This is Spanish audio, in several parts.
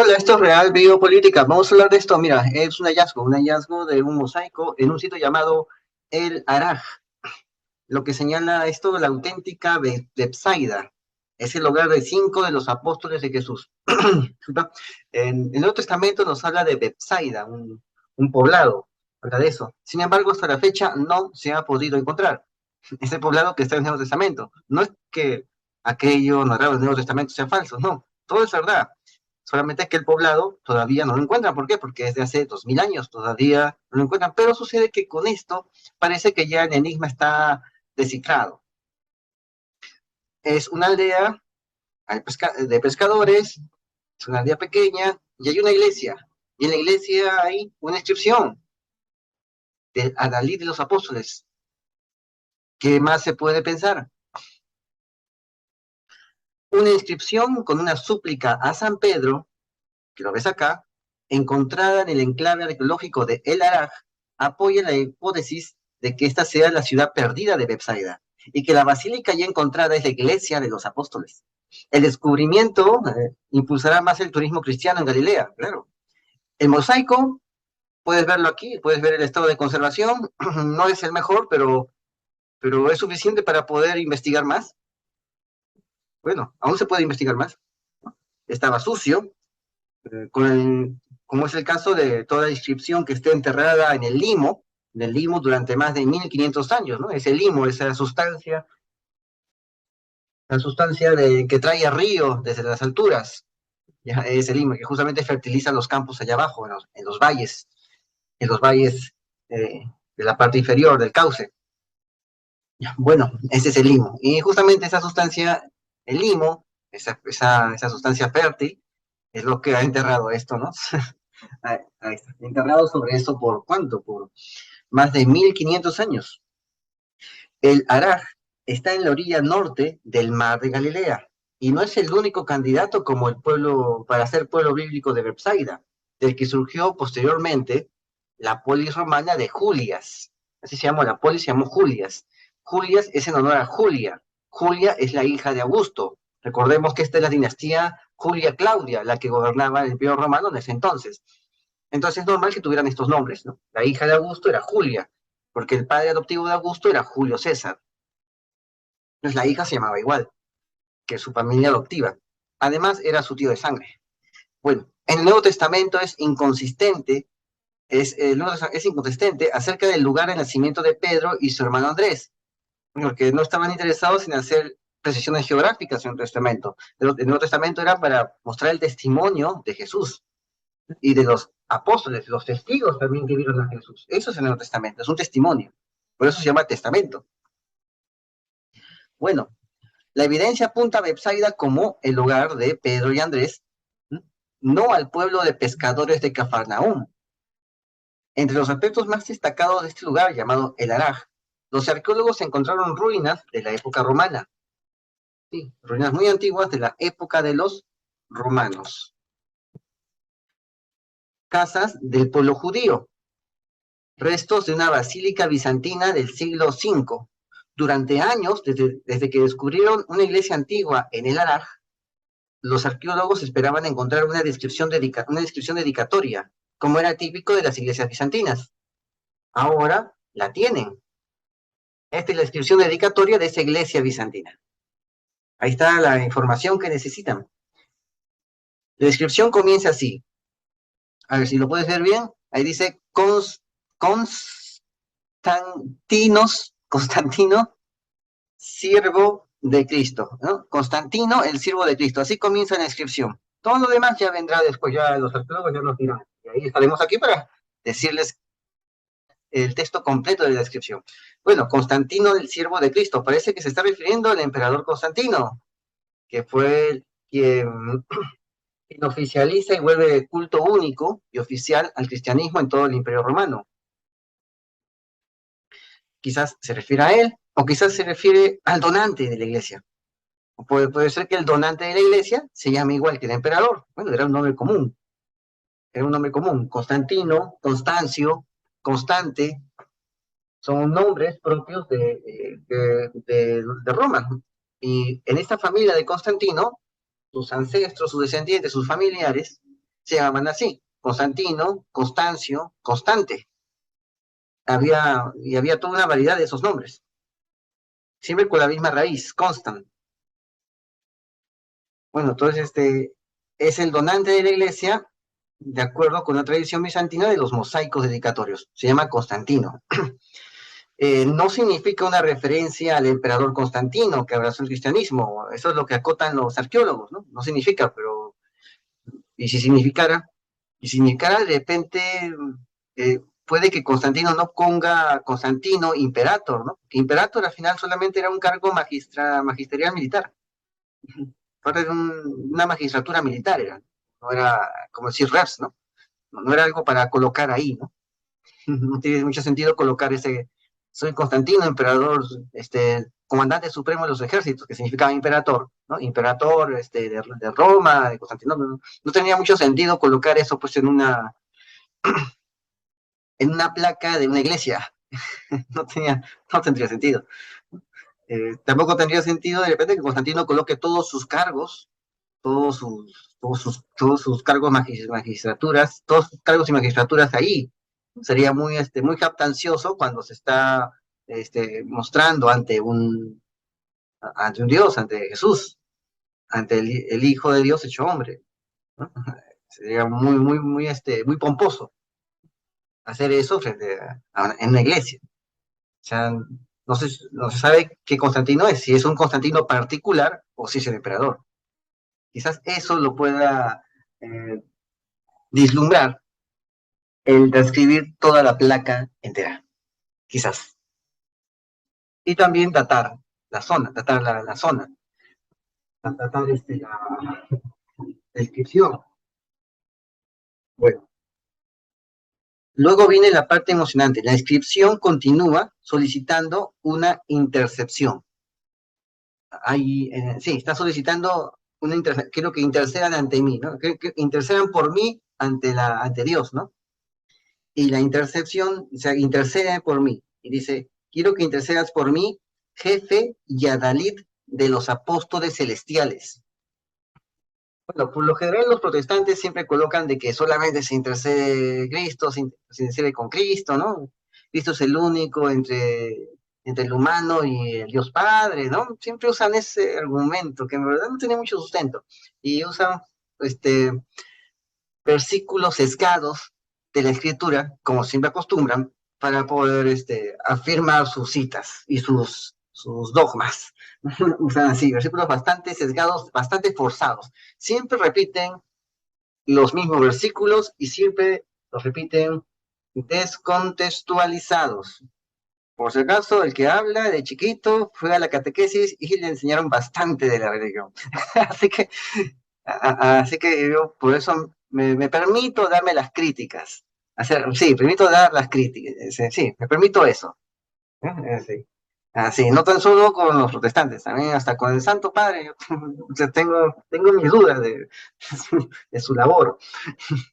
Hola, esto es Real Biopolítica. Vamos a hablar de esto. Mira, es un hallazgo de un mosaico en un sitio llamado El Araj, lo que señala esto la auténtica Bethsaida. Es el hogar de 5 de los apóstoles de Jesús. En el Nuevo Testamento nos habla de Bethsaida, un poblado, habla de eso. Sin embargo, hasta la fecha no se ha podido encontrar ese poblado que está en el Nuevo Testamento. No es que aquello narrado en el Nuevo Testamento sea falso, no, todo es verdad. Solamente que el poblado todavía no lo encuentran. ¿Por qué? Porque es de hace 2000 años, todavía no lo encuentran. Pero sucede que con esto parece que ya el enigma está descifrado. Es una aldea de pescadores, es una aldea pequeña y hay una iglesia. Y en la iglesia hay una inscripción del Adalid de los Apóstoles. ¿Qué más se puede pensar? Una inscripción con una súplica a San Pedro, que lo ves acá, encontrada en el enclave arqueológico de El Araj, apoya la hipótesis de que esta sea la ciudad perdida de Bethsaida y que la basílica ya encontrada es la iglesia de los apóstoles. El descubrimiento impulsará más el turismo cristiano en Galilea, claro. El mosaico, puedes verlo aquí, puedes ver el estado de conservación, no es el mejor, pero es suficiente para poder investigar más. Bueno, aún se puede investigar más. Estaba sucio, como es el caso de toda inscripción que esté enterrada en el limo durante más de 1500 años, ¿no? Ese limo, esa sustancia, la sustancia que trae a río desde las alturas, ya, ese limo que justamente fertiliza los campos allá abajo, en los valles de la parte inferior del cauce. Ya, bueno, ese es el limo. Y justamente esa sustancia, el limo, esa sustancia fértil, es lo que ha enterrado esto, ¿no? Ahí está. Enterrado sobre eso por ¿cuánto? Por más de 1500 años. El Araj está en la orilla norte del mar de Galilea y no es el único candidato como el pueblo para ser pueblo bíblico de Bethsaida, del que surgió posteriormente la polis romana de Julias. Así se llamó, la polis se llamó Julias. Julias es en honor a Julia. Julia es la hija de Augusto. Recordemos que esta es la dinastía Julia Claudia, la que gobernaba el Imperio Romano en ese entonces. Entonces es normal que tuvieran estos nombres, ¿no? La hija de Augusto era Julia, porque el padre adoptivo de Augusto era Julio César. Entonces la hija se llamaba igual que su familia adoptiva. Además era su tío de sangre. Bueno, en el Nuevo Testamento es inconsistente acerca del lugar de nacimiento de Pedro y su hermano Andrés, porque no estaban interesados en hacer precisiones geográficas en el Testamento. El Nuevo Testamento era para mostrar el testimonio de Jesús y de los apóstoles, los testigos también que vieron a Jesús. Eso es el Nuevo Testamento, es un testimonio. Por eso se llama testamento. Bueno, la evidencia apunta a Bethsaida como el hogar de Pedro y Andrés, no al pueblo de pescadores de Cafarnaúm. Entre los aspectos más destacados de este lugar, llamado El Araj, los arqueólogos encontraron ruinas de la época romana. Sí, ruinas muy antiguas de la época de los romanos. Casas del pueblo judío, restos de una basílica bizantina del siglo V. Durante años, desde que descubrieron una iglesia antigua en el Araj, los arqueólogos esperaban encontrar una descripción dedicatoria, como era típico de las iglesias bizantinas. Ahora la tienen. Esta es la descripción dedicatoria de esa iglesia bizantina. Ahí está la información que necesitan. La descripción comienza así. A ver si lo puedes ver bien. Ahí dice Constantino, siervo de Cristo, ¿no? Constantino, el siervo de Cristo. Así comienza la inscripción. Todo lo demás ya vendrá después, ya los arqueólogos ya nos dirán. Y ahí estaremos aquí para decirles el texto completo de la descripción. Bueno, Constantino, el siervo de Cristo. Parece que se está refiriendo al emperador Constantino, que fue quien oficializa y vuelve culto único y oficial al cristianismo en todo el Imperio Romano. Quizás se refiere a él, o quizás se refiere al donante de la iglesia. O puede ser que el donante de la iglesia se llame igual que el emperador. Bueno, era un nombre común. Era un nombre común. Constantino, Constancio, Constante, son nombres propios de Roma. Y en esta familia de Constantino, sus ancestros, sus descendientes, sus familiares, se llamaban así, Constantino, Constancio, Constante. Había toda una variedad de esos nombres, siempre con la misma raíz, Constant. Bueno, entonces es el donante de la iglesia, de acuerdo con la tradición bizantina de los mosaicos dedicatorios. Se llama Constantino. No significa una referencia al emperador Constantino que abrazó el cristianismo. Eso es lo que acotan los arqueólogos, ¿no? No significa, pero y si significara, de repente puede que Constantino no ponga Constantino imperator, ¿no? Que imperator al final solamente era un cargo magisterial militar. Parte de una magistratura militar era. No era como decir reps, ¿no? No era algo para colocar ahí, ¿no? No tiene mucho sentido colocar ese, soy Constantino, emperador, comandante supremo de los ejércitos, que significaba imperator, ¿no? Imperator de Roma, de Constantinopla. No tenía mucho sentido colocar eso pues en una placa de una iglesia. no, no tendría sentido. Tampoco tendría sentido de repente que Constantino coloque todos sus cargos, todos sus cargos magistraturas, todos sus cargos y magistraturas ahí. Sería muy jactancioso cuando se está mostrando ante un Dios, ante Jesús, ante el Hijo de Dios hecho hombre, ¿no? Sería muy pomposo hacer eso en una iglesia. O sea, no se sabe qué Constantino es, si es un Constantino particular o si es el emperador. Quizás eso lo pueda eh, vislumbrar el describir toda la placa entera, quizás. Y también datar la zona, datar la descripción. Bueno, luego viene la parte emocionante. La inscripción continúa solicitando una intercepción. Ahí, sí, está solicitando quiero que intercedan ante mí, ¿no? Que intercedan por mí ante Dios, ¿no? Y la intercepción, o sea, intercede por mí. Y dice, quiero que intercedas por mí, jefe y adalid de los apóstoles celestiales. Bueno, por lo general los protestantes siempre colocan de que solamente se intercede Cristo, se intercede con Cristo, ¿no? Cristo es el único entre el humano y el Dios Padre, ¿no? Siempre usan ese argumento que en verdad no tiene mucho sustento. Y usan versículos sesgados de la escritura, como siempre acostumbran, para poder afirmar sus citas y sus dogmas. Usan así, versículos bastante sesgados, bastante forzados. Siempre repiten los mismos versículos y siempre los repiten descontextualizados. Por si acaso, el que habla de chiquito fue a la catequesis y le enseñaron bastante de la religión. así que Así que yo por eso me permito darme las críticas. Sí, permito dar las críticas. Sí, me permito eso. Sí. Así, no tan solo con los protestantes, también hasta con el Santo Padre. Yo tengo mis dudas de su labor.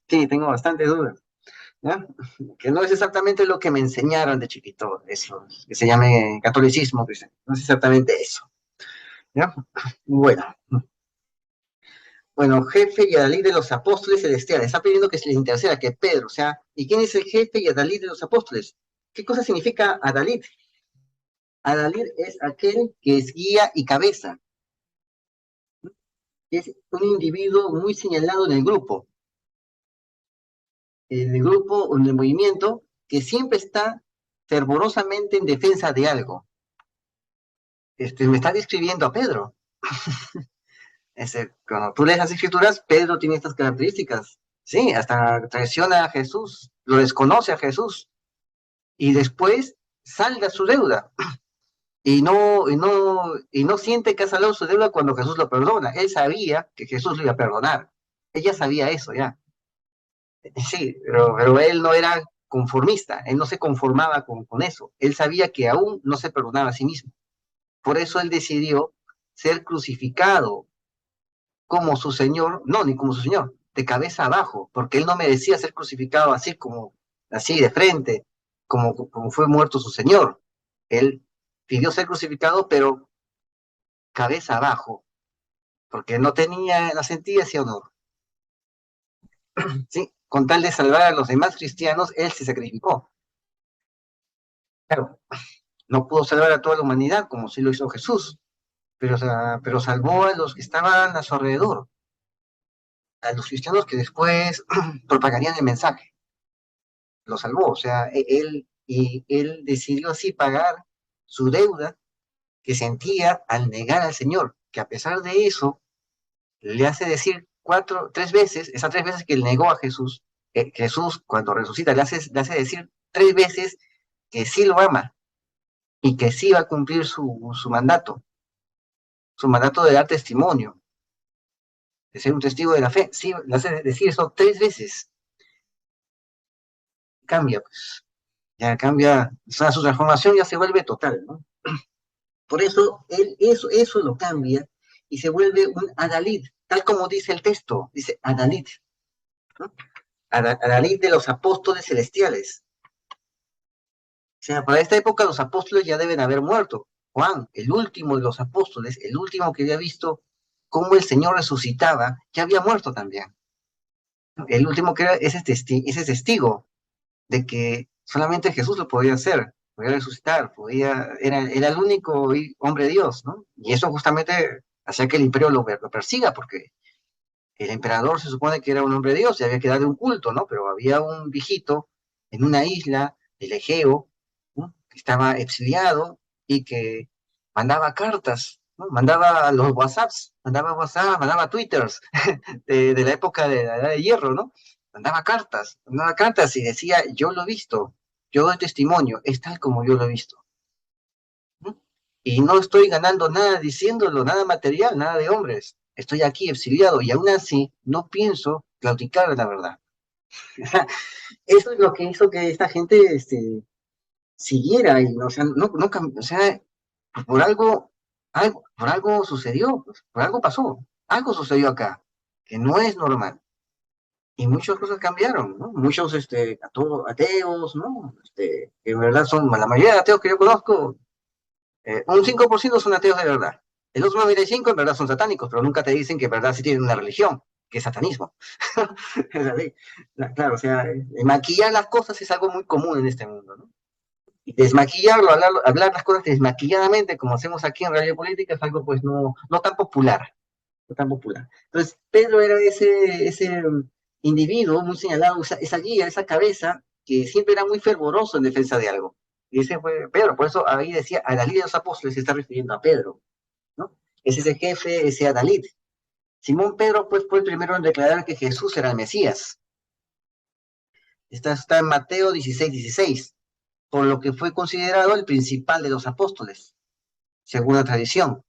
Sí, tengo bastantes dudas. ¿Ya? Que no es exactamente lo que me enseñaron de chiquito, eso, que se llame catolicismo, no es exactamente eso. ¿Ya? Bueno, Bueno, jefe y adalid de los apóstoles celestiales. Está pidiendo que se les interceda, que Pedro, o sea, ¿y quién es el jefe y adalid de los apóstoles? ¿Qué cosa significa adalid? Adalid es aquel que es guía y cabeza. Es un individuo muy señalado en el grupo o en el movimiento, que siempre está fervorosamente en defensa de algo. Me está describiendo a Pedro. Cuando tú lees las escrituras, Pedro tiene estas características. Sí, hasta traiciona a Jesús, lo desconoce a Jesús y después salda su deuda y no siente que ha saldado su deuda cuando Jesús lo perdona. Él sabía que Jesús lo iba a perdonar. Ella sabía eso ya. Sí, pero él no era conformista, él no se conformaba con eso. Él sabía que aún no se perdonaba a sí mismo. Por eso él decidió ser crucificado como su Señor, no, ni como su Señor, de cabeza abajo, porque él no merecía ser crucificado así de frente, como fue muerto su Señor. Él pidió ser crucificado, pero cabeza abajo, porque no sentía ese honor. ¿sí? Con tal de salvar a los demás cristianos, él se sacrificó. Claro, no pudo salvar a toda la humanidad como sí lo hizo Jesús, pero, o sea, pero salvó a los que estaban a su alrededor, a los cristianos que después propagarían el mensaje. Lo salvó, o sea, él decidió así pagar su deuda que sentía al negar al Señor, que a pesar de eso le hace decir tres veces, esas tres veces que él negó a Jesús, Jesús cuando resucita le hace decir tres veces que sí lo ama y que sí va a cumplir su mandato de dar testimonio, de ser un testigo de la fe. Sí, le hace decir eso tres veces. Cambia, pues, ya cambia, o sea, su transformación ya se vuelve total, ¿no? Por eso, eso lo cambia y se vuelve un adalid, tal como dice el texto, dice adalid, ¿no? Adalid de los apóstoles celestiales. O sea, para esta época los apóstoles ya deben haber muerto. Juan, el último de los apóstoles, el último que había visto cómo el Señor resucitaba, ya había muerto también. El último que era ese testigo de que solamente Jesús lo podía hacer, podía resucitar, era el único hombre de Dios, ¿no? Y eso justamente hacía que el imperio lo persiga, porque el emperador se supone que era un hombre de Dios y había que darle un culto, ¿no? Pero había un viejito en una isla del Egeo, ¿no? Que estaba exiliado y que mandaba cartas, ¿no? Mandaba los WhatsApps, mandaba WhatsApp, mandaba Twitters de la época de la Edad de Hierro, ¿no? Mandaba cartas y decía, yo lo he visto, yo doy testimonio, es tal como yo lo he visto, ¿no? Y no estoy ganando nada diciéndolo, nada material, nada de hombres. Estoy aquí exiliado y aún así no pienso claudicar de la verdad. Eso es lo que hizo que esta gente siguiera y, o sea, o sea, por algo sucedió, pues, por algo sucedió acá, que no es normal. Y muchas cosas cambiaron, ¿no? Muchos ateos, ¿no? Que en verdad son, la mayoría de ateos que yo conozco, un 5% son ateos de verdad. El otro 95% en verdad son satánicos, pero nunca te dicen que en verdad sí tienen una religión, que es satanismo. Es así. Claro, o sea, maquillar las cosas es algo muy común en este mundo, ¿no? Y desmaquillarlo, hablar las cosas desmaquilladamente, como hacemos aquí en Radio Política, es algo pues no tan popular, no tan popular. Entonces, Pedro era ese individuo muy señalado, esa guía, esa cabeza, que siempre era muy fervoroso en defensa de algo. Y ese fue Pedro, por eso ahí decía, a Adalid de los apóstoles se está refiriendo a Pedro, ¿no? Es ese jefe, ese Adalid. Simón Pedro pues fue el primero en declarar que Jesús era el Mesías. Está en Mateo 16:16, por lo que fue considerado el principal de los apóstoles, según la tradición.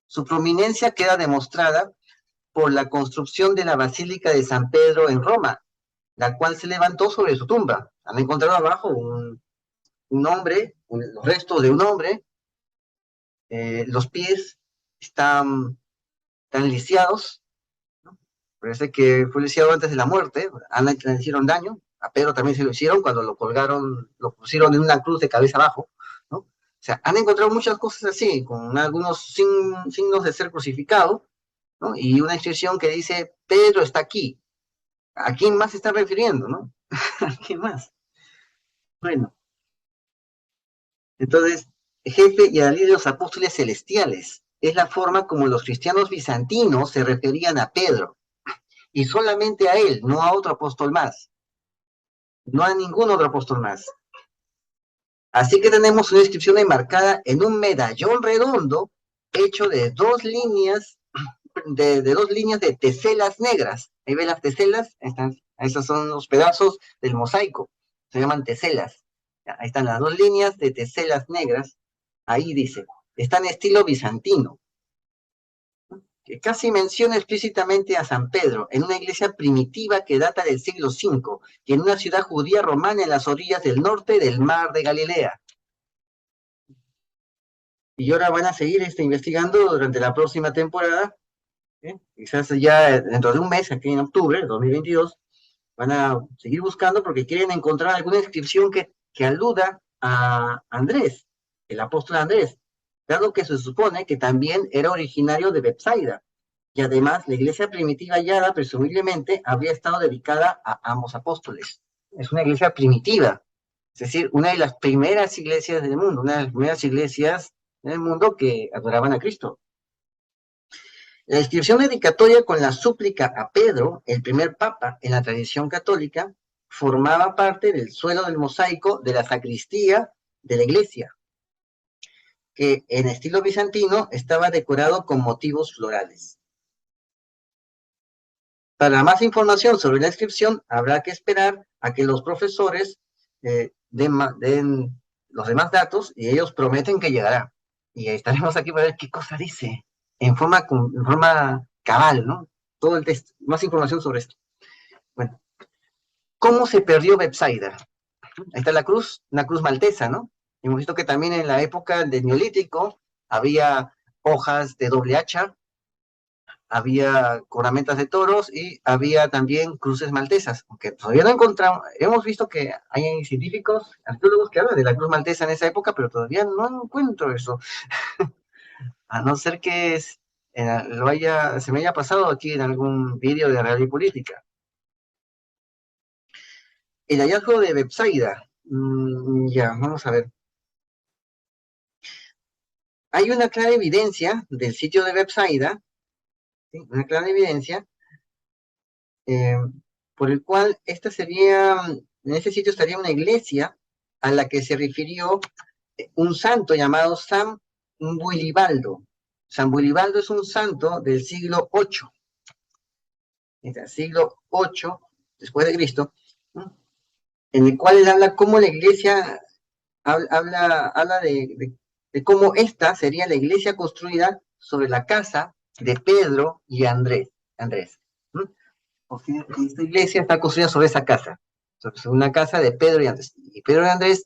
Su prominencia queda demostrada por la construcción de la Basílica de San Pedro en Roma, la cual se levantó sobre su tumba. Han encontrado abajo un hombre, los restos de un hombre, los pies están lisiados, ¿no? Parece que fue lisiado antes de la muerte, a Ana le hicieron daño, a Pedro también se lo hicieron cuando lo colgaron, lo pusieron en una cruz de cabeza abajo, ¿no? O sea, han encontrado muchas cosas así, con algunos signos de ser crucificado, ¿no? Y una inscripción que dice, Pedro está aquí. ¿A quién más se está refiriendo, no? ¿A quién más? Bueno, entonces, jefe y adalid de los apóstoles celestiales. Es la forma como los cristianos bizantinos se referían a Pedro. Y solamente a él, no a otro apóstol más. No a ningún otro apóstol más. Así que tenemos una inscripción enmarcada en un medallón redondo hecho de dos líneas de teselas negras. Ahí ven las teselas, esos son los pedazos del mosaico, se llaman teselas. Ahí están las dos líneas de teselas negras. Ahí dice, está en estilo bizantino, que casi menciona explícitamente a San Pedro, en una iglesia primitiva que data del siglo V, y en una ciudad judía romana en las orillas del norte del mar de Galilea. Y ahora van a seguir investigando durante la próxima temporada, quizás ya dentro de un mes, aquí en octubre de 2022, van a seguir buscando porque quieren encontrar alguna inscripción que aluda a Andrés, el apóstol Andrés, dado que se supone que también era originario de Bethsaida, Y además, la iglesia primitiva hallada, presumiblemente, habría estado dedicada a ambos apóstoles. Es una iglesia primitiva, es decir, una de las primeras iglesias del mundo, una de las primeras iglesias del mundo que adoraban a Cristo. La inscripción dedicatoria con la súplica a Pedro, el primer papa en la tradición católica, formaba parte del suelo del mosaico de la sacristía de la iglesia, que en estilo bizantino estaba decorado con motivos florales. Para más información sobre la inscripción, habrá que esperar a que los profesores den los demás datos y ellos prometen que llegará. Y estaremos aquí para ver qué cosa dice en forma cabal, ¿no? Todo el texto, más información sobre esto. Bueno, ¿cómo se perdió Bethsaida? Ahí está la cruz, una cruz maltesa, ¿no? Hemos visto que también en la época del Neolítico había hojas de doble hacha, había cornamentas de toros y había también cruces maltesas, aunque todavía no encontramos, hemos visto que hay científicos, arqueólogos que hablan de la cruz maltesa en esa época, pero todavía no encuentro eso, a no ser que se me haya pasado aquí en algún vídeo de Real y Política. El hallazgo de Bethsaida, ya, vamos a ver. Hay una clara evidencia del sitio de Bethsaida, ¿sí? Una clara evidencia eh, por el cual en ese sitio estaría una iglesia a la que se refirió un santo llamado San Builibaldo. San Builibaldo es un santo del siglo VIII, siglo VIII después de Cristo, ¿no? En el cual él habla cómo la iglesia, habla de cómo esta sería la iglesia construida sobre la casa de Pedro y Andrés. ¿No? O sea, esta iglesia está construida sobre esa casa, sobre una casa de Pedro y Andrés. Y Pedro y Andrés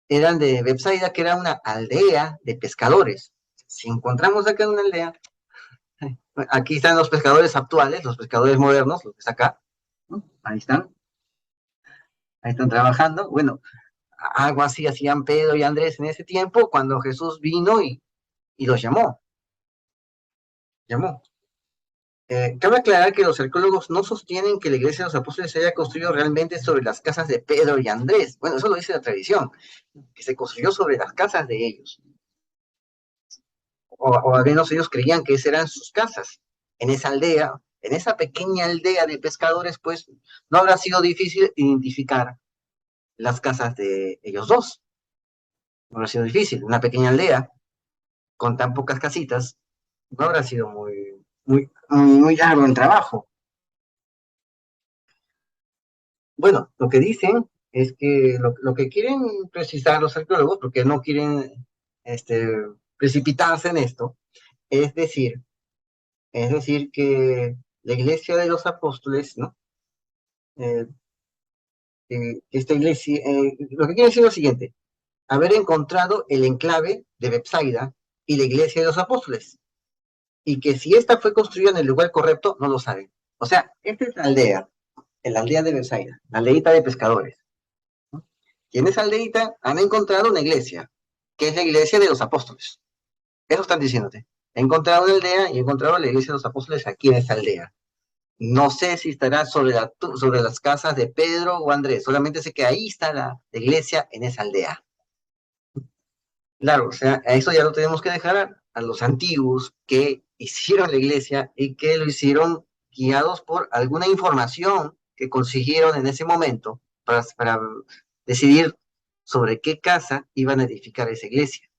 eran de Bethsaida, que era una aldea de pescadores. Si encontramos acá una aldea, aquí están los pescadores actuales, los pescadores modernos, los que está acá, ¿no? Ahí están trabajando. Bueno, algo así hacían Pedro y Andrés en ese tiempo, cuando Jesús vino y los llamó. Cabe aclarar que los arqueólogos no sostienen que la iglesia de los apóstoles se haya construido realmente sobre las casas de Pedro y Andrés. Bueno, eso lo dice la tradición, que se construyó sobre las casas de ellos. O al menos ellos creían que esas eran sus casas. En esa aldea, en esa pequeña aldea de pescadores, pues no habrá sido difícil identificar las casas de ellos dos. No habrá sido difícil. Una pequeña aldea con tan pocas casitas, no habrá sido muy largo el trabajo. Bueno, lo que dicen es que lo que quieren precisar los arqueólogos, porque no quieren precipitarse en esto, es decir, que la iglesia de los apóstoles, ¿no? Esta iglesia, lo que quiere decir es lo siguiente: haber encontrado el enclave de Bethsaida y la iglesia de los apóstoles, y que si esta fue construida en el lugar correcto, no lo saben. O sea, esta es la aldea de Bethsaida, la aldeita de pescadores, ¿no? Y en esa aldeita han encontrado una iglesia, que es la iglesia de los apóstoles. Eso están diciéndote. He encontrado una aldea y he encontrado la iglesia de los apóstoles aquí en esa aldea. No sé si estará sobre las casas de Pedro o Andrés, solamente sé que ahí está la iglesia en esa aldea. Claro, o sea, a eso ya lo tenemos que dejar a los antiguos que hicieron la iglesia y que lo hicieron guiados por alguna información que consiguieron en ese momento para decidir sobre qué casa iban a edificar esa iglesia.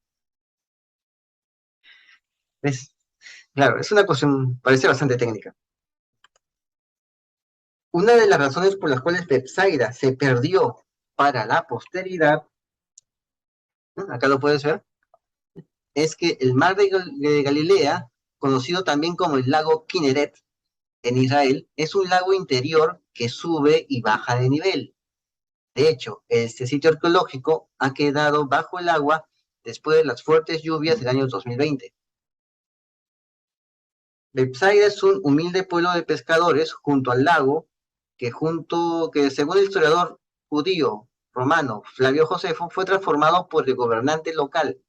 ¿Ves? Claro, es una cuestión, parece bastante técnica. Una de las razones por las cuales Bethsaida se perdió para la posteridad, ¿no? Acá lo puedes ver, es que el mar de Galilea, conocido también como el lago Kinneret en Israel, es un lago interior que sube y baja de nivel. De hecho, este sitio arqueológico ha quedado bajo el agua después de las fuertes lluvias del año 2020. Bethsaida es un humilde pueblo de pescadores junto al lago que según el historiador judío romano Flavio Josefo fue transformado por el gobernante local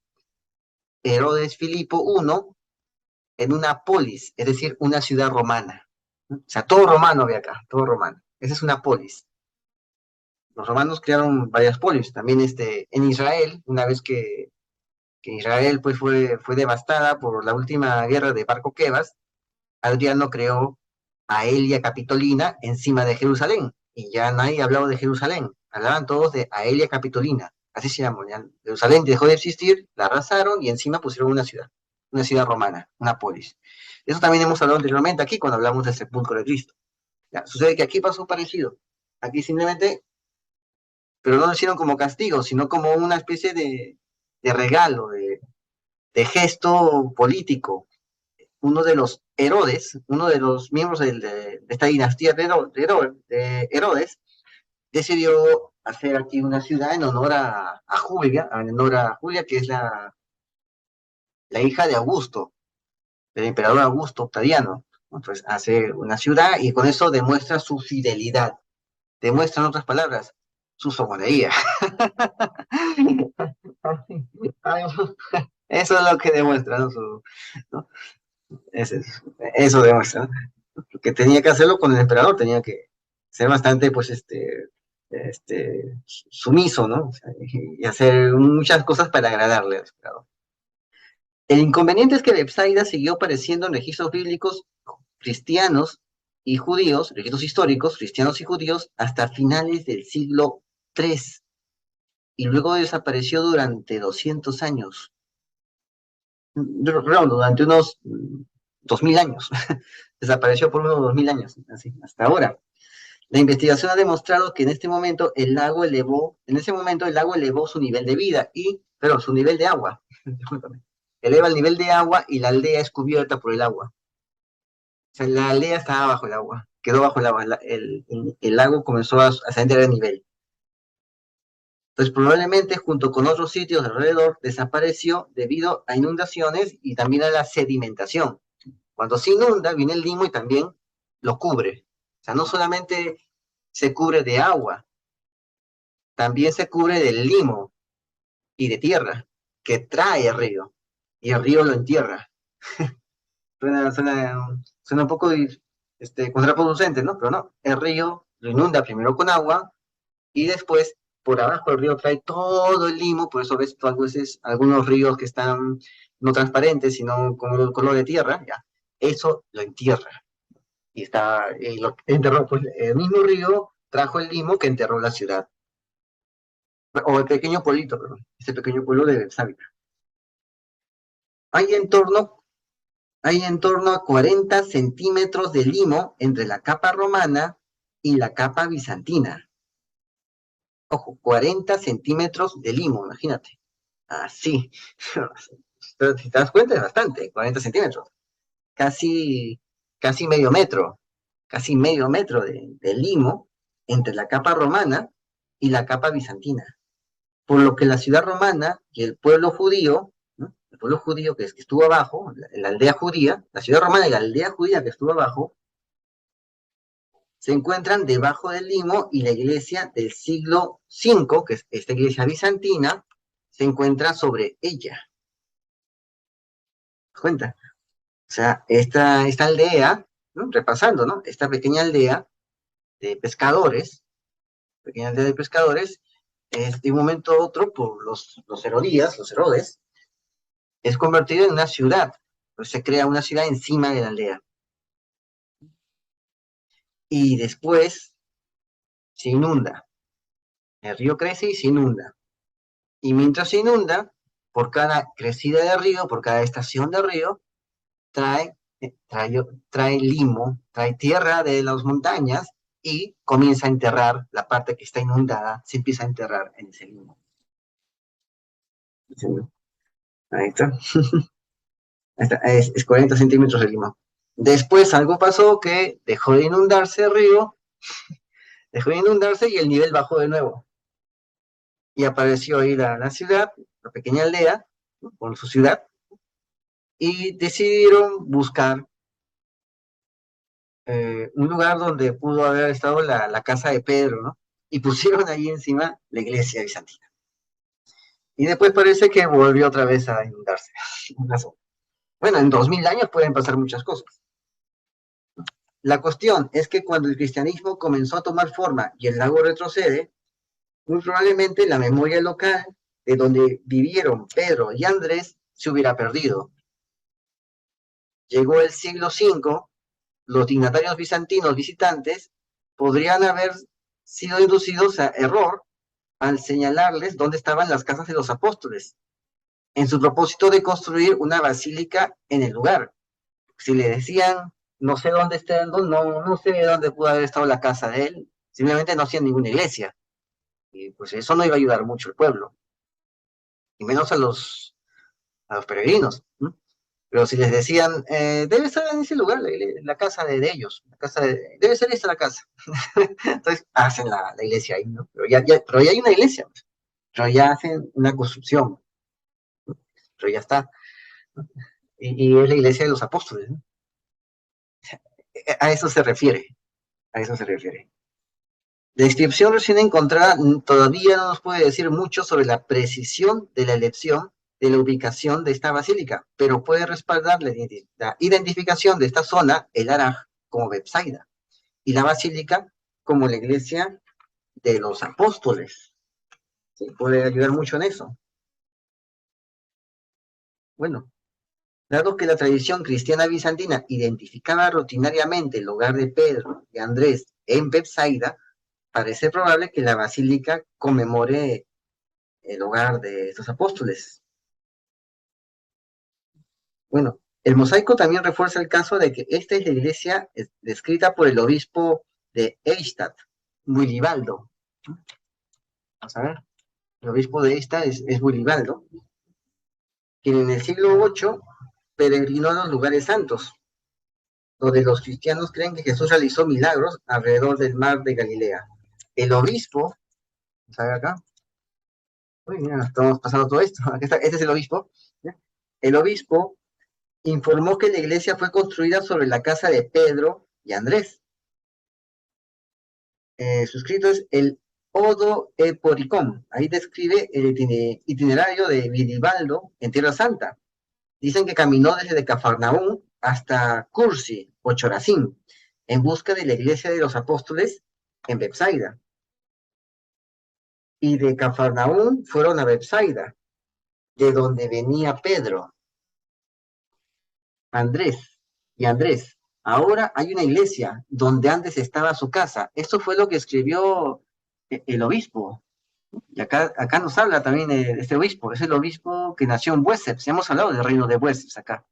Herodes Filipo I en una polis, es decir, una ciudad romana. O sea, todo romano había acá, todo romano. Esa es una polis. Los romanos crearon varias polis. También en Israel, una vez que Israel pues, fue devastada por la última guerra de Bar Kokhebas, Adriano creó Aelia Capitolina encima de Jerusalén. Y ya nadie hablaba de Jerusalén. Hablaban todos de Aelia Capitolina. Así se llamó. Ya. Jerusalén dejó de existir, la arrasaron y encima pusieron una ciudad romana, una polis. Eso también hemos hablado anteriormente aquí cuando hablamos del sepulcro de Cristo. Ya, sucede que aquí pasó parecido. Aquí simplemente, pero no lo hicieron como castigo, sino como una especie de regalo, de gesto político. Uno de los Herodes, uno de los miembros de esta dinastía de Herodes, decidió hacer aquí una ciudad en honor a Julia, que es la hija de Augusto, del emperador Augusto Octaviano. Entonces hace una ciudad y con eso demuestra su fidelidad, demuestra en otras palabras su soberanía. Eso es lo que demuestra, ¿no? ¿No? Eso demuestra, ¿no? Que tenía que hacerlo con el emperador, tenía que ser bastante, pues, sumiso, ¿no? O sea, y hacer muchas cosas para agradarle al emperador. El inconveniente es que Bethsaida siguió apareciendo en registros bíblicos cristianos y judíos, registros históricos, cristianos y judíos, hasta finales del siglo III, y luego desapareció durante 200 años, durante unos 2000 años, desapareció por unos 2000 años, así, hasta ahora. La investigación ha demostrado que en ese momento el lago elevó su nivel de vida pero su nivel de agua, eleva el nivel de agua y la aldea es cubierta por el agua. O sea, la aldea estaba bajo el agua, quedó bajo el agua, el lago comenzó a ascender de nivel. Entonces, probablemente junto con otros sitios alrededor desapareció debido a inundaciones y también a la sedimentación. Cuando se inunda, viene el limo y también lo cubre. O sea, no solamente se cubre de agua, también se cubre del limo y de tierra que trae el río, y el río lo entierra. Suena un poco contraproducente, ¿no? Pero no, el río lo inunda primero con agua y después por abajo el río trae todo el limo, por eso ves tú a veces algunos ríos que están no transparentes, sino con el color de tierra, ya, eso lo entierra. Y lo enterró, pues el mismo río trajo el limo que enterró la ciudad, o el pequeño pueblito, perdón, ese pequeño pueblo de Bethsaida. Hay en torno Hay en torno a 40 centímetros de limo entre la capa romana y la capa bizantina. Ojo, 40 centímetros de limo, imagínate. Así. Pero si te das cuenta, es bastante, 40 centímetros. Casi, casi medio metro. Casi medio metro de limo entre la capa romana y la capa bizantina. Por lo que la ciudad romana y el pueblo judío, ¿no? El pueblo judío que estuvo abajo, la aldea judía, la ciudad romana y la aldea judía que estuvo abajo, se encuentran debajo del limo y la iglesia del siglo V, que es esta iglesia bizantina, se encuentra sobre ella. Cuenta. O sea, esta aldea, ¿no? Repasando, ¿no? Esta pequeña aldea de pescadores, de un momento a otro, por los Herodes, es convertida en una ciudad. Pues se crea una ciudad encima de la aldea. Y después se inunda. El río crece y se inunda. Y mientras se inunda, por cada crecida de río, por cada estación de río, trae, trae limo, trae tierra de las montañas y comienza a enterrar la parte que está inundada, se empieza a enterrar en ese limo. Ahí está. Es 40 centímetros de limo. Después algo pasó que dejó de inundarse el río, dejó de inundarse y el nivel bajó de nuevo. Y apareció ahí la ciudad, la pequeña aldea, ¿no? Con su ciudad, y decidieron buscar un lugar donde pudo haber estado la casa de Pedro, ¿no? Y pusieron ahí encima la iglesia bizantina. Y después parece que volvió otra vez a inundarse. Bueno, en 2000 años pueden pasar muchas cosas. La cuestión es que cuando el cristianismo comenzó a tomar forma y el lago retrocede, muy probablemente la memoria local de donde vivieron Pedro y Andrés se hubiera perdido. Llegó el siglo V, los dignatarios bizantinos visitantes podrían haber sido inducidos a error al señalarles dónde estaban las casas de los apóstoles, en su propósito de construir una basílica en el lugar. Si le decían, no sé dónde está, no sé dónde pudo haber estado la casa de él, simplemente no hacían ninguna iglesia. Y pues eso no iba a ayudar mucho al pueblo, y menos a los peregrinos. ¿No? Pero si les decían, debe estar en ese lugar la casa de ellos, debe ser esta la casa. Entonces hacen la iglesia ahí, ¿no? Pero ya hay una iglesia, pues. Pero ya hacen una construcción, pero ya está. ¿No? Y es la iglesia de los apóstoles, ¿no? A eso se refiere, a eso se refiere. La inscripción recién encontrada todavía no nos puede decir mucho sobre la precisión de la elección de la ubicación de esta basílica, pero puede respaldar la identificación de esta zona, el Araj, como Bethsaida, y la basílica como la iglesia de los apóstoles. ¿Sí? Puede ayudar mucho en eso. Bueno, dado que la tradición cristiana bizantina identificaba rutinariamente el hogar de Pedro y Andrés en Bethsaida, parece probable que la basílica conmemore el hogar de estos apóstoles. Bueno, el mosaico también refuerza el caso de que esta es la iglesia descrita por el obispo de Eichstätt, Wilibaldo. Vamos a ver, el obispo de Eichstätt es Wilibaldo, quien en el siglo VIII peregrinó a los lugares santos, donde los cristianos creen que Jesús realizó milagros alrededor del mar de Galilea. El obispo, vamos a ver acá, uy, mira, estamos pasando todo esto, aquí está, este es el obispo, ¿ya? El obispo informó que la iglesia fue construida sobre la casa de Pedro y Andrés. Su escrito es el Odo Eporicón. Ahí describe el itinerario de Vidibaldo en Tierra Santa. Dicen que caminó desde Cafarnaúm hasta Cursi o Chorazín en busca de la iglesia de los apóstoles en Bethsaida. Y de Cafarnaúm fueron a Bethsaida, de donde venía Pedro, Andrés y Andrés. Ahora hay una iglesia donde antes estaba su casa. Esto fue lo que escribió el obispo. Y acá nos habla también de este obispo. Es el obispo que nació en Wessex. Hemos hablado del reino de Wessex acá.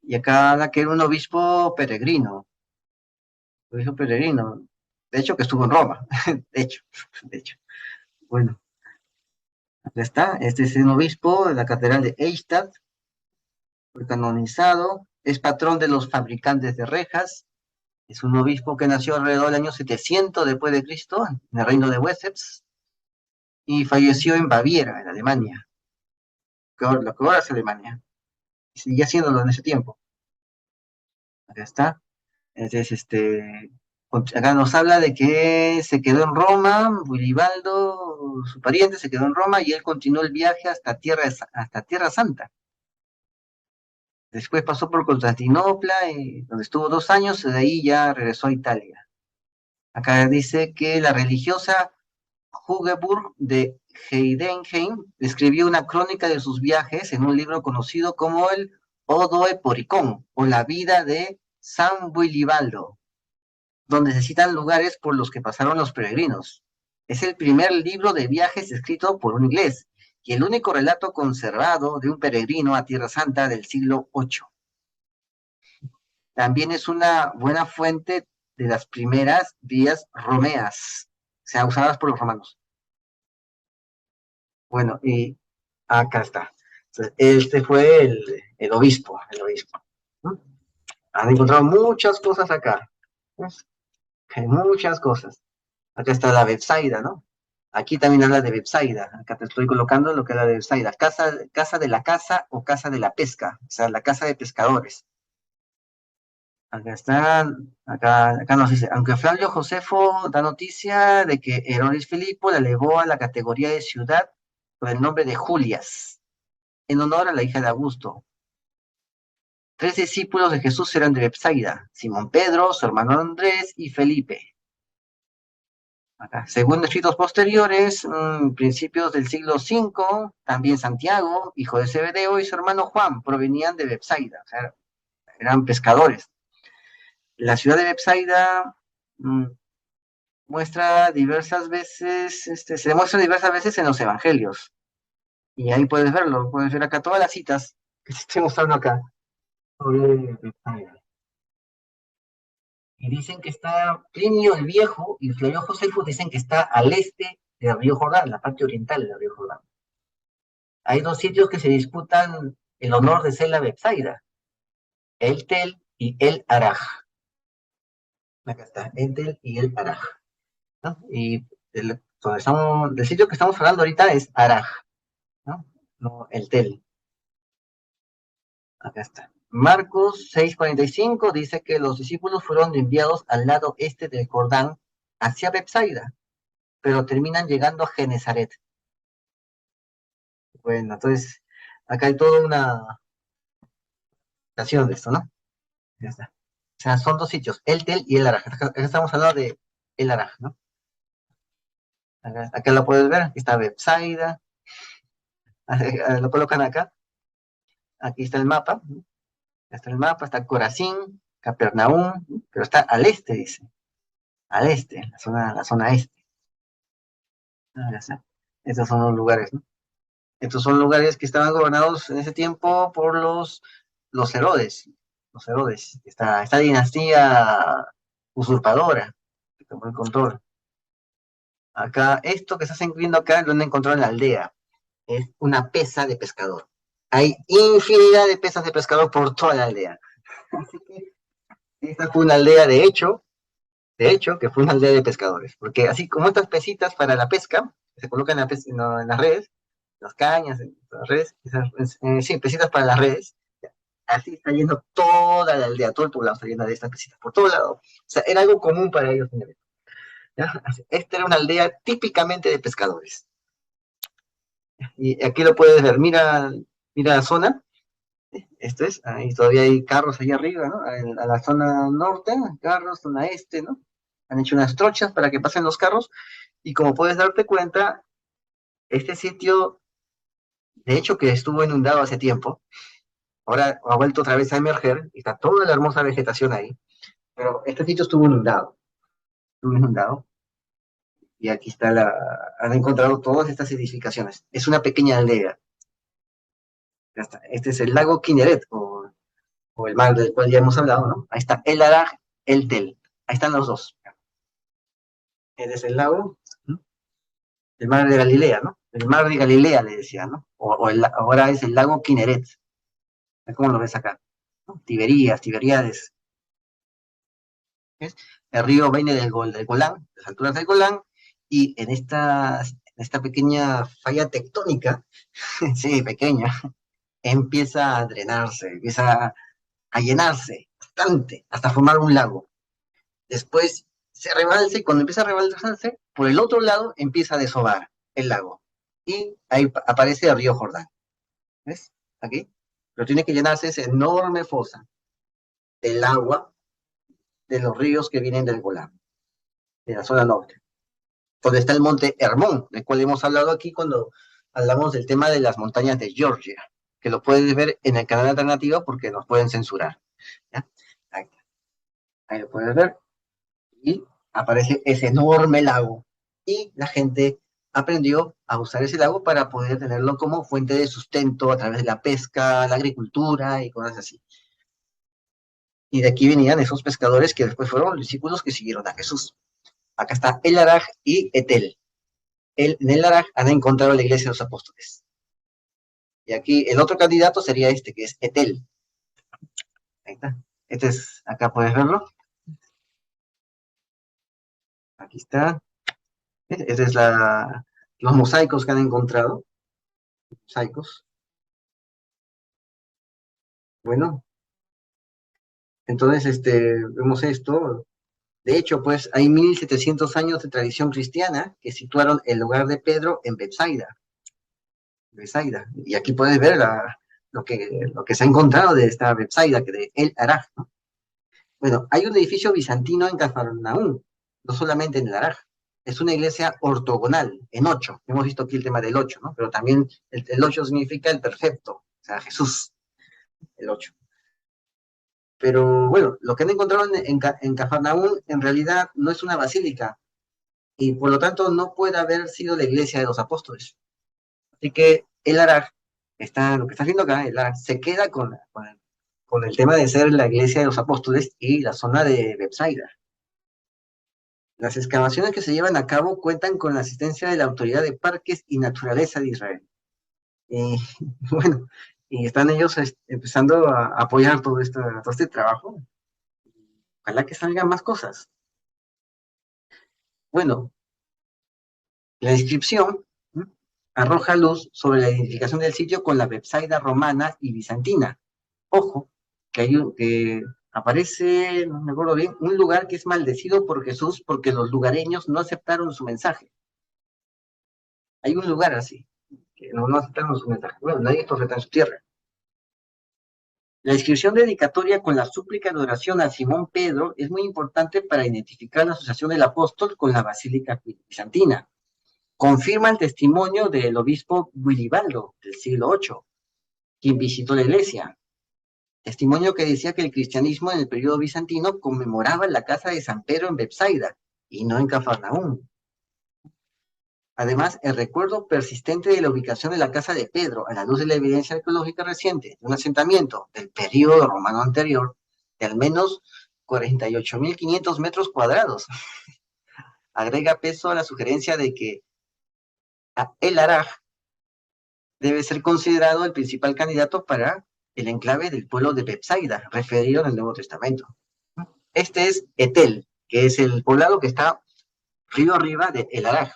Y acá habla que era un obispo peregrino. Obispo peregrino. De hecho, que estuvo en Roma. De hecho, de hecho. Bueno, acá está. Este es un obispo de la catedral de Eichstätt. Fue canonizado. Es patrón de los fabricantes de rejas. Es un obispo que nació alrededor del año 700 después de Cristo, en el reino de Wessex, y falleció en Baviera, en Alemania, lo que ahora es Alemania, y seguía haciéndolo en ese tiempo. Acá está. Entonces, acá nos habla de que se quedó en Roma, Wilibaldo, su pariente, se quedó en Roma y él continuó el viaje hasta Tierra Santa. Después pasó por Constantinopla, donde estuvo 2 años, y de ahí ya regresó a Italia. Acá dice que la religiosa Hugeburg de Heidenheim escribió una crónica de sus viajes en un libro conocido como el Odo Eporicón, o la vida de San Wilibaldo, donde se citan lugares por los que pasaron los peregrinos. Es el primer libro de viajes escrito por un inglés y el único relato conservado de un peregrino a Tierra Santa del siglo VIII. También es una buena fuente de las primeras vías romeas, o sea, usadas por los romanos. Bueno, y acá está. Entonces, este fue el obispo, el obispo. ¿No? Han encontrado muchas cosas acá. ¿Ves? Hay muchas cosas. Acá está la Bethsaida, ¿no? Aquí también habla de Bethsaida. Acá te estoy colocando lo que habla de Bethsaida. Casa de la caza o casa de la pesca. O sea, la casa de pescadores. Acá está, acá nos dice, aunque Flavio Josefo da noticia de que Herodes Filipo la elevó a la categoría de ciudad con el nombre de Julias. en honor a la hija de Augusto. 3 discípulos de Jesús eran de Bethsaida: Simón Pedro, su hermano Andrés y Felipe. Acá. Según escritos posteriores, principios del siglo V, también Santiago, hijo de Zebedeo, y su hermano Juan provenían de Bethsaida, o sea, eran pescadores. La ciudad de Bethsaida muestra diversas veces, se demuestra diversas veces en los evangelios. Y ahí puedes verlo, puedes ver acá todas las citas que te estoy mostrando acá sobre Bethsaida. Y dicen que está Plinio el Viejo y Flavio Josefo dicen que está al este del río Jordán, la parte oriental del río Jordán. Hay 2 sitios que se disputan el honor de ser la Bethsaida: El Tel y El Araj. Acá está, El Tel y El Araj, ¿no? Y del sitio que estamos hablando ahorita es Araj, ¿no? No, El Tel. Acá está. Marcos 6:45 dice que los discípulos fueron enviados al lado este del Jordán hacia Bethsaida, pero terminan llegando a Genezaret. Bueno, entonces acá hay toda una estación de esto, ¿no? Ya está. O sea, son 2 sitios, El Tel y El Araj. Acá estamos hablando de El Araj, ¿no? Acá lo puedes ver, aquí está Bethsaida, lo colocan acá, aquí está el mapa, ¿no? Está el mapa, está Corazín, Capernaum, pero está al este, dice, al este, la zona este. Ya está. Estos son los lugares, ¿no? Estos son lugares que estaban gobernados en ese tiempo por los Herodes, esta dinastía usurpadora que tomó el control. Acá, esto que estás viendo acá lo han encontrado en la aldea, es una pesa de pescador. Hay infinidad de pesas de pescador por toda la aldea. Así que esta fue una aldea de hecho, que fue una aldea de pescadores. Porque así como estas pesitas para la pesca, que se colocan en las redes, las cañas, en las redes, sí, pesitas para las redes, así está yendo toda la aldea, todo el poblado está yendo de estas pesitas, por todo lado. O sea, era algo común para ellos, señores. ¿Ya? Esta era una aldea típicamente de pescadores. Y aquí lo puedes ver, mira la zona, esto es, ahí todavía hay carros allá arriba, ¿no? A la zona norte, carros, zona este, ¿no? Han hecho unas trochas para que pasen los carros, y como puedes darte cuenta, este sitio, de hecho que estuvo inundado hace tiempo, ahora ha vuelto otra vez a emerger, y está toda la hermosa vegetación ahí, pero este sitio estuvo inundado, y aquí está han encontrado todas estas edificaciones. Es una pequeña aldea. Ya está. Este es el lago Kinneret, o el mar del cual ya hemos hablado, ¿no? Ahí está El Araj, El Tel. Ahí están los dos. Este es el lago, ¿no? El mar de Galilea, ¿no? El mar de Galilea le decía, ¿no? Ahora es el lago Kinneret. ¿Cómo lo ves acá? ¿No? Tiberíades. ¿Ves? El río viene del Golán, de las alturas del Golán, y en esta pequeña falla tectónica, sí, pequeña, empieza a drenarse, empieza a llenarse bastante, hasta formar un lago. Después se rebalsa, y cuando empieza a rebalsarse, por el otro lado empieza a desovar el lago. Y ahí aparece el río Jordán. ¿Ves? Aquí. Pero tiene que llenarse esa enorme fosa del agua de los ríos que vienen del Golán, de la zona norte, donde está el monte Hermón, del cual hemos hablado aquí cuando hablamos del tema de las montañas de Georgia, que lo puedes ver en el canal alternativo porque nos pueden censurar. ¿Ya? Ahí lo puedes ver. Y aparece ese enorme lago. Y la gente aprendió a usar ese lago para poder tenerlo como fuente de sustento a través de la pesca, la agricultura y cosas así. Y de aquí venían esos pescadores que después fueron los discípulos que siguieron a Jesús. Acá está El Araj y Etel. En El Araj han encontrado la iglesia de los apóstoles. Y aquí el otro candidato sería este, que es Etel. Ahí está. Acá puedes verlo. Aquí está. Este es los mosaicos que han encontrado. Mosaicos. Bueno, entonces vemos esto. De hecho, pues hay 1700 años de tradición cristiana que situaron el lugar de Pedro en Bethsaida. Bethsaida. Y aquí puedes ver lo que se ha encontrado de esta Bethsaida, que de El Araj, ¿no? Bueno, hay un edificio bizantino en Cafarnaúm, no solamente en el Araj. Es una iglesia ortogonal, en 8. Hemos visto aquí el tema del 8, ¿no? Pero también el 8 significa el perfecto, o sea, Jesús, el 8. Pero bueno, lo que han encontrado en Cafarnaúm en realidad no es una basílica, y por lo tanto no puede haber sido la iglesia de los apóstoles. Así que el Araj, lo que está haciendo acá, el Araj se queda con el tema de ser la iglesia de los apóstoles y la zona de Bethsaida. Las excavaciones que se llevan a cabo cuentan con la asistencia de la Autoridad de Parques y Naturaleza de Israel. Y bueno, y están ellos empezando a apoyar todo este trabajo. Ojalá que salgan más cosas. Bueno, la inscripción, ¿m?, arroja luz sobre la identificación del sitio con la Bethsaida romana y bizantina. Ojo, que aparece, no me acuerdo bien, un lugar que es maldecido por Jesús porque los lugareños no aceptaron su mensaje. Hay un lugar así, que no aceptaron su mensaje. Bueno, nadie es profeta en su tierra. La inscripción dedicatoria con la súplica de oración a Simón Pedro es muy importante para identificar la asociación del apóstol con la Basílica Bizantina. Confirma el testimonio del obispo Guilibaldo del siglo VIII, quien visitó la iglesia. Testimonio que decía que el cristianismo en el periodo bizantino conmemoraba la casa de San Pedro en Bethsaida y no en Cafarnaúm. Además, el recuerdo persistente de la ubicación de la casa de Pedro, a la luz de la evidencia arqueológica reciente de un asentamiento del periodo romano anterior, de al menos 48.500 metros cuadrados, agrega peso a la sugerencia de que El Araj debe ser considerado el principal candidato para el enclave del pueblo de Bethsaida, referido en el Nuevo Testamento. Este es Etel, que es el poblado que está río arriba de El Araj.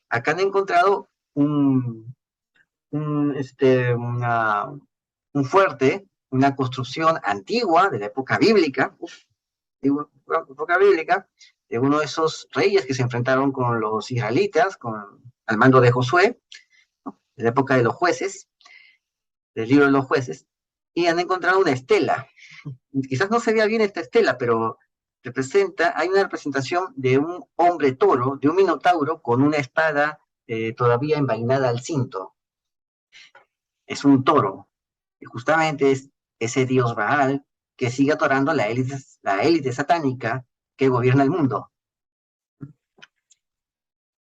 Acá han encontrado un, este, una, un fuerte, una construcción antigua de la época bíblica, época bíblica, de uno de esos reyes que se enfrentaron con los israelitas, al mando de Josué, de la época de los jueces, del libro de los jueces, y han encontrado una estela. Quizás no se vea bien esta estela, pero hay una representación de un hombre toro, de un minotauro, con una espada todavía envainada al cinto. Es un toro, y justamente es ese dios Baal que sigue adorando la élite satánica que gobierna el mundo.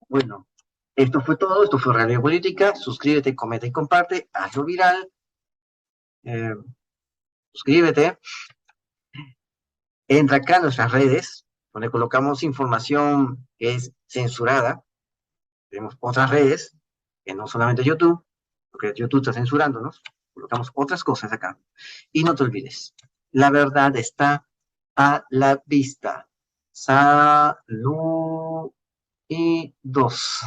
Bueno, esto fue todo, esto fue Radio Política. Suscríbete, comenta y comparte, hazlo viral. Eh, suscríbete, entra acá a nuestras redes, donde colocamos información que es censurada. Tenemos otras redes, que no solamente YouTube, porque YouTube está censurándonos. Colocamos otras cosas acá. Y no te olvides, la verdad está a la vista. Salud y dos.